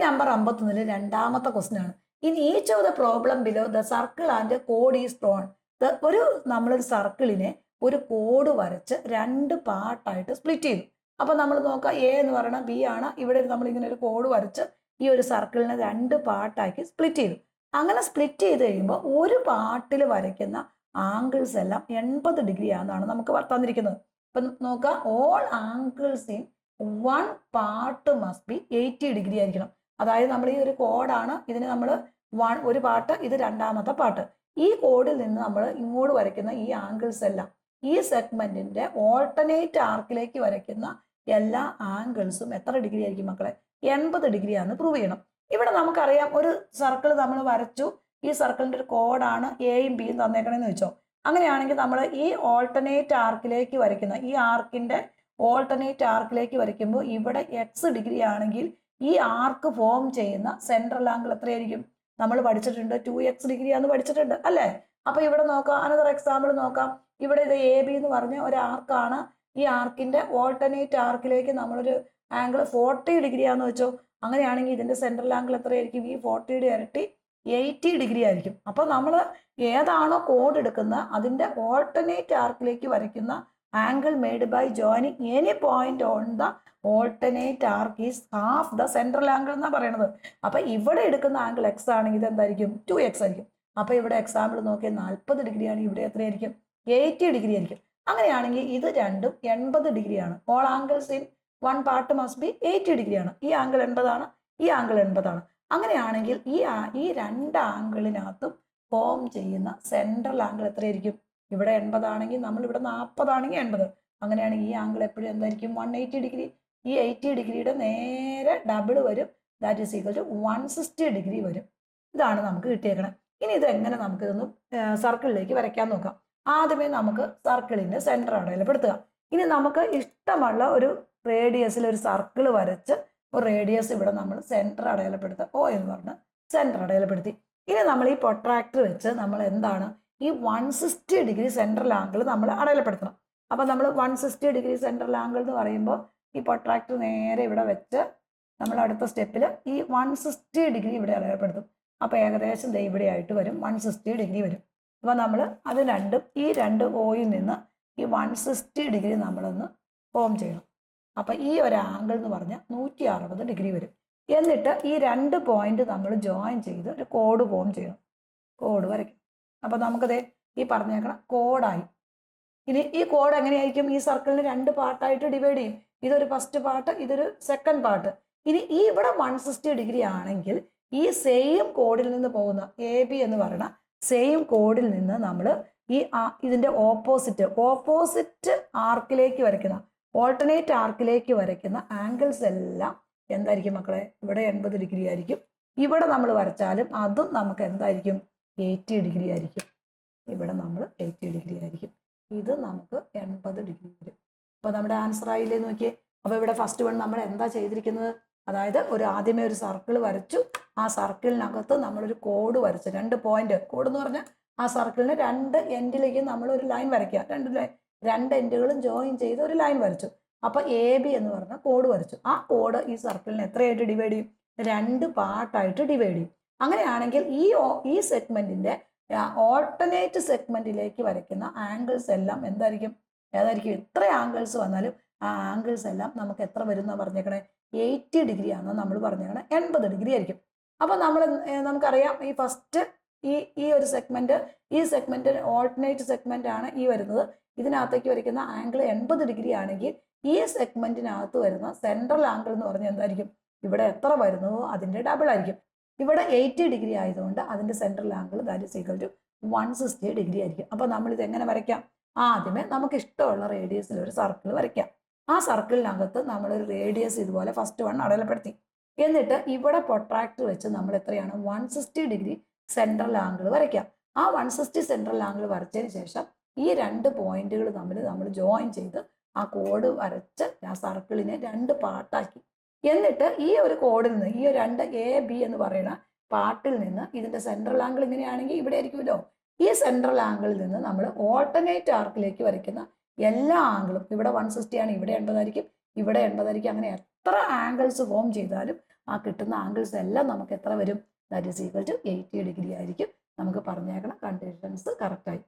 Number 51 രണ്ടാമത്തെ question ആണ്. In each of the problem below the circle and code is drawn. ഒരു നമ്മളൊരു സർക്കിളിനെ ഒരു കോഡ് വരച്ച് രണ്ട് പാർട്ടായിട്ട് സ്പ്ലിറ്റ് ചെയ്തു. അപ്പൊ നമ്മൾ നോക്കാം, എ എന്ന് പറയുന്നത് ബി ആണ്. ഇവിടെ നമ്മൾ ഇങ്ങനെ ഒരു കോഡ് വരച്ച് ഈ ഒരു സർക്കിളിനെ രണ്ട് പാർട്ടാക്കി സ്പ്ലിറ്റ് ചെയ്തു. അങ്ങനെ സ്പ്ലിറ്റ് ചെയ്ത് കഴിയുമ്പോൾ ഒരു പാർട്ടിൽ വരയ്ക്കുന്ന ആംഗിൾസ് എല്ലാം 80 ഡിഗ്രി ആണെന്നാണ് നമുക്ക് തന്നിരിക്കുന്നത്. അപ്പൊ നോക്കാം, all angles in one part must be 80 degree ആയിരിക്കണം. അതായത് നമ്മൾ ഈ ഒരു കോഡാണ്, ഇതിന് നമ്മൾ ഒരു പാർട്ട്, ഇത് രണ്ടാമത്തെ പാർട്ട്. ഈ കോഡിൽ നിന്ന് നമ്മൾ ഇങ്ങോട്ട് വരയ്ക്കുന്ന ഈ ആംഗിൾസ് എല്ലാം ഈ സെഗ്മെന്റിന്റെ ഓൾട്ടർനേറ്റ് ആർക്കിലേക്ക് വരയ്ക്കുന്ന എല്ലാ ആംഗിൾസും എത്ര ഡിഗ്രി ആയിരിക്കും മക്കളെ? 80 ഡിഗ്രി ആണെന്ന് പ്രൂവ് ചെയ്യണം. ഇവിടെ നമുക്കറിയാം, ഒരു സർക്കിൾ നമ്മൾ വരച്ചു, ഈ സർക്കിളിന്റെ ഒരു കോഡാണ് എയും ബിയും തന്നേക്കണെന്ന് വെച്ചോ. അങ്ങനെയാണെങ്കിൽ നമ്മൾ ഈ ഓൾട്ടർനേറ്റ് ആർക്കിലേക്ക് വരയ്ക്കുന്ന ഈ ആർക്കിന്റെ ഓൾട്ടർനേറ്റ് ആർക്കിലേക്ക് വരയ്ക്കുമ്പോൾ ഇവിടെ എക്സ് ഡിഗ്രി ആണെങ്കിൽ ഈ ആർക്ക് ഫോം ചെയ്യുന്ന സെൻട്രൽ ആംഗിൾ എത്രയായിരിക്കും? നമ്മൾ പഠിച്ചിട്ടുണ്ട് 2x ഡിഗ്രി ആണെന്ന് പഠിച്ചിട്ടുണ്ട് അല്ലേ? അപ്പൊ ഇവിടെ നോക്കാം, അനദർ എക്സാമ്പിൾ നോക്കാം. ഇവിടെ ഇത് എ ബി എന്ന് പറഞ്ഞ ഒരു ആർക്കാണ്. ഈ ആർക്കിന്റെ ഓൾട്ടർനേറ്റ് ആർക്കിലേക്ക് നമ്മളൊരു ആംഗിൾ 40 ഡിഗ്രി ആണെന്ന് വെച്ചോ. അങ്ങനെയാണെങ്കിൽ ഇതിന്റെ സെൻട്രൽ ആംഗിൾ എത്രയായിരിക്കും? ഈ 40യുടെ ഇരട്ടി 80 ഡിഗ്രി ആയിരിക്കും. അപ്പൊ നമ്മൾ ഏതാണോ കോഡ് എടുക്കുന്ന അതിന്റെ ഓൾട്ടർനേറ്റ് ആർക്കിലേക്ക് വരയ്ക്കുന്ന angle made by joining any point on the alternate arc is half the central angle എന്നാ പറയുന്നത്. അപ്പൊ ഇവിടെ എടുക്കുന്ന ആംഗിൾ എക്സ് ആണെങ്കിൽ ഇത് എന്തായിരിക്കും? 2x ആയിരിക്കും. അപ്പൊ ഇവിടെ എക്സാമ്പിൾ നോക്കിയാൽ 40 ഡിഗ്രി ആണ്, ഇവിടെ എത്രയായിരിക്കും? 80 ഡിഗ്രി ആയിരിക്കും. അങ്ങനെയാണെങ്കിൽ ഇത് രണ്ടും 80 ഡിഗ്രിയാണ്. All angles in one part must be 80 ഡിഗ്രിയാണ്. ഈ ആംഗിൾ 80 ആണ്, ഈ ആംഗിൾ 80 ആണ്. അങ്ങനെയാണെങ്കിൽ ഈ രണ്ട് ആംഗിളിനകത്തും ഫോം ചെയ്യുന്ന സെൻട്രൽ ആംഗിൾ എത്രയായിരിക്കും? ഇവിടെ 80 ആണെങ്കിൽ നമ്മൾ ഇവിടെ 40 ആണെങ്കിൽ 80. അങ്ങനെയാണെങ്കിൽ ഈ ആംഗിൾ എപ്പോഴും എന്തായിരിക്കും? 180 ഡിഗ്രി. ഈ 80 ഡിഗ്രിയുടെ നേരെ ഡബിൾ വരും, that is equal to 160 degree വരും. ഇതാണ് നമുക്ക് കിട്ടിയേക്കണം. ഇനി ഇത് എങ്ങനെ നമുക്ക് ഇതൊന്ന് സർക്കിളിലേക്ക് വരയ്ക്കാൻ നോക്കാം. ആദ്യമേ നമുക്ക് സർക്കിളിന്റെ സെന്റർ അടയാളപ്പെടുത്തുക. ഇനി നമുക്ക് ഇഷ്ടമുള്ള ഒരു റേഡിയസിൽ ഒരു സർക്കിൾ വരച്ച് ഒരു റേഡിയസ് ഇവിടെ നമ്മൾ സെന്റർ അടയാളപ്പെടുത്തുക. ഓ എന്ന് പറഞ്ഞ് സെന്റർ അടയാളപ്പെടുത്തി. ഇനി നമ്മൾ ഈ പ്രൊട്രാക്ടർ വെച്ച് നമ്മൾ എന്താണ് ഈ 160 ഡിഗ്രി സെൻട്രൽ ആംഗിൾ നമ്മൾ അടയാളപ്പെടുത്തണം. അപ്പൊ നമ്മൾ 160 ഡിഗ്രി സെൻട്രൽ ആംഗിൾ എന്ന് പറയുമ്പോൾ ഈ പ്രൊട്രാക്ടർ നേരെ ഇവിടെ വെച്ച് നമ്മൾ അടുത്ത സ്റ്റെപ്പിൽ ഈ 160 ഡിഗ്രി ഇവിടെ അടയാളപ്പെടുത്തും. അപ്പൊ ഏകദേശം ഇവിടെ ആയിട്ട് വരും, 160 ഡിഗ്രി വരും. അപ്പൊ നമ്മൾ അത് രണ്ടും ഈ രണ്ട് ഓയിൽ നിന്ന് ഈ 160 ഡിഗ്രി നമ്മളൊന്ന് ഫോം ചെയ്യണം. അപ്പൊ ഈ ഒരു ആംഗിൾ എന്ന് പറഞ്ഞാൽ 160 ഡിഗ്രി വരും. എന്നിട്ട് ഈ രണ്ട് പോയിന്റ് നമ്മൾ ജോയിൻ ചെയ്ത് ഒരു കോഡ് ഫോം ചെയ്യണം, കോഡ് വരയ്ക്കും. അപ്പൊ നമുക്കത് ഈ പറഞ്ഞേക്കണം കോഡായി. ഇനി ഈ കോഡ് എങ്ങനെയായിരിക്കും? ഈ സർക്കിളിന് രണ്ട് പാർട്ടായിട്ട് ഡിവൈഡ് ചെയ്യും. ഇതൊരു ഫസ്റ്റ് പാർട്ട്, ഇതൊരു സെക്കൻഡ് പാർട്ട്. ഇനി ഈ ഇവിടെ 160 ഡിഗ്രി ആണെങ്കിൽ ഈ സെയിം കോഡിൽ നിന്ന് പോകുന്ന എ ബി എന്ന് പറയുന്ന സെയിം കോഡിൽ നിന്ന് നമ്മൾ ഈ ഇതിന്റെ ഓപ്പോസിറ്റ് ആർക്കിലേക്ക് വരയ്ക്കുന്ന ഓൾട്ടർനേറ്റ് ആർക്കിലേക്ക് വരയ്ക്കുന്ന ആംഗിൾസ് എല്ലാം എന്തായിരിക്കും മക്കളെ? ഇവിടെ 80 ഡിഗ്രി ആയിരിക്കും. ഇവിടെ നമ്മൾ വരച്ചാലും അതും നമുക്ക് എന്തായിരിക്കും? 80 ഡിഗ്രി ആയിരിക്കും. ഇവിടെ നമ്മൾ 80 ഡിഗ്രി ആയിരിക്കും. ഇത് നമുക്ക് 80 ഡിഗ്രി വരും. അപ്പൊ നമ്മുടെ ആൻസർ ആയില്ലേ നോക്കിയേ. അപ്പൊ ഇവിടെ ഫസ്റ്റ് വൺ നമ്മൾ എന്താ ചെയ്തിരിക്കുന്നത്? അതായത് ആദ്യമേ ഒരു സർക്കിൾ വരച്ചു, ആ സർക്കിളിനകത്ത് നമ്മളൊരു കോഡ് വരച്ചു, രണ്ട് പോയിന്റ്. കോഡ് എന്ന് പറഞ്ഞാൽ ആ സർക്കിളിന് രണ്ട് എൻഡിലേക്ക് നമ്മൾ ഒരു ലൈൻ വരയ്ക്കുക. രണ്ട് എൻഡുകളും ജോയിൻ ചെയ്ത് ഒരു ലൈൻ വരച്ചു. അപ്പൊ എ ബി എന്ന് പറഞ്ഞ കോഡ് വരച്ചു. ആ കോഡ് ഈ സർക്കിളിനെ എത്രയായിട്ട് ഡിവൈഡ് ചെയ്യും? രണ്ട് പാർട്ടായിട്ട് ഡിവൈഡ് ചെയ്യും. അങ്ങനെയാണെങ്കിൽ ഈ സെഗ്മെന്റിന്റെ ഓൾട്ടർനേറ്റ് സെഗ്മെന്റിലേക്ക് വരയ്ക്കുന്ന ആംഗിൾസ് എല്ലാം എന്തായിരിക്കും? ഏതായിരിക്കും? എത്ര ആംഗിൾസ് വന്നാലും ആ ആംഗിൾസ് എല്ലാം നമുക്ക് എത്ര വരും എന്നാ പറഞ്ഞേക്കണേ? 80 ഡിഗ്രി ആണെന്ന് നമ്മൾ പറഞ്ഞേക്കണേ 80 ഡിഗ്രി ആയിരിക്കും. അപ്പൊ നമുക്കറിയാം ഈ ഫസ്റ്റ് ഈ ഒരു സെഗ്മെന്റ്, ഈ സെഗ്മെന്റ് ഓൾട്ടർനേറ്റ് സെഗ്മെന്റ് ആണ് ഈ വരുന്നത്. ഇതിനകത്തേക്ക് വരയ്ക്കുന്ന ആംഗിൾ 80 ഡിഗ്രി ആണെങ്കിൽ ഈ സെഗ്മെന്റിനകത്ത് വരുന്ന സെൻട്രൽ ആംഗിൾ എന്ന് പറഞ്ഞാൽ എന്തായിരിക്കും? ഇവിടെ എത്ര വരുന്നുവോ അതിന്റെ ഡബിൾ ആയിരിക്കും. ഇവിടെ 80 ഡിഗ്രി ആയതുകൊണ്ട് അതിന്റെ central angle that is equal to 160 degree ആയിരിക്കും. അപ്പൊ നമ്മൾ ഇത് എങ്ങനെ വരയ്ക്കാം? ആദ്യമേ നമുക്ക് ഇഷ്ടമുള്ള റേഡിയസിൽ ഒരു സർക്കിൾ വരയ്ക്കാം. ആ സർക്കിളിനകത്ത് നമ്മളൊരു റേഡിയസ് ഇതുപോലെ ഫസ്റ്റ് വൺ അടയാളപ്പെടുത്തി. എന്നിട്ട് ഇവിടെ പ്രൊട്രാക്ടർ വെച്ച് നമ്മൾ എത്രയാണ്? 160 ഡിഗ്രി സെൻട്രൽ ആംഗിൾ വരയ്ക്കാം. ആ 160 സെൻട്രൽ ആംഗിൾ വരച്ചതിന് ശേഷം ഈ രണ്ട് പോയിന്റുകൾ തമ്മിൽ നമ്മൾ ജോയിൻ ചെയ്ത് ആ കോഡ് വരച്ച് ആ സർക്കിളിനെ രണ്ട് പാർട്ടാക്കി. എന്നിട്ട് ഈ ഒരു കോഡിൽ നിന്ന് ഈ രണ്ട് എ ബി എന്ന് പറയുന്ന പാർട്ടിൽ നിന്ന് ഇതിന്റെ സെൻട്രൽ ആംഗിൾ ഇങ്ങനെയാണെങ്കിൽ ഇവിടെ ആയിരിക്കുമല്ലോ. ഈ സെൻട്രൽ ആംഗിളിൽ നിന്ന് നമ്മൾ ഓൾട്ടർനേറ്റ് ആർക്കിലേക്ക് വരയ്ക്കുന്ന എല്ലാ ആംഗിളും, ഇവിടെ 160 ആണ്, ഇവിടെ 80 ആയിരിക്കും, ഇവിടെ 80 ആയിരിക്കും, അങ്ങനെ എത്ര ആംഗിൾസ് ഫോം ചെയ്താലും ആ കിട്ടുന്ന ആംഗിൾസ് എല്ലാം നമുക്ക് എത്ര വരും? That is equal to 80 degree ആയിരിക്കും. നമുക്ക് പറഞ്ഞേക്കണം കണ്ടീഷൻസ് കറക്റ്റായി.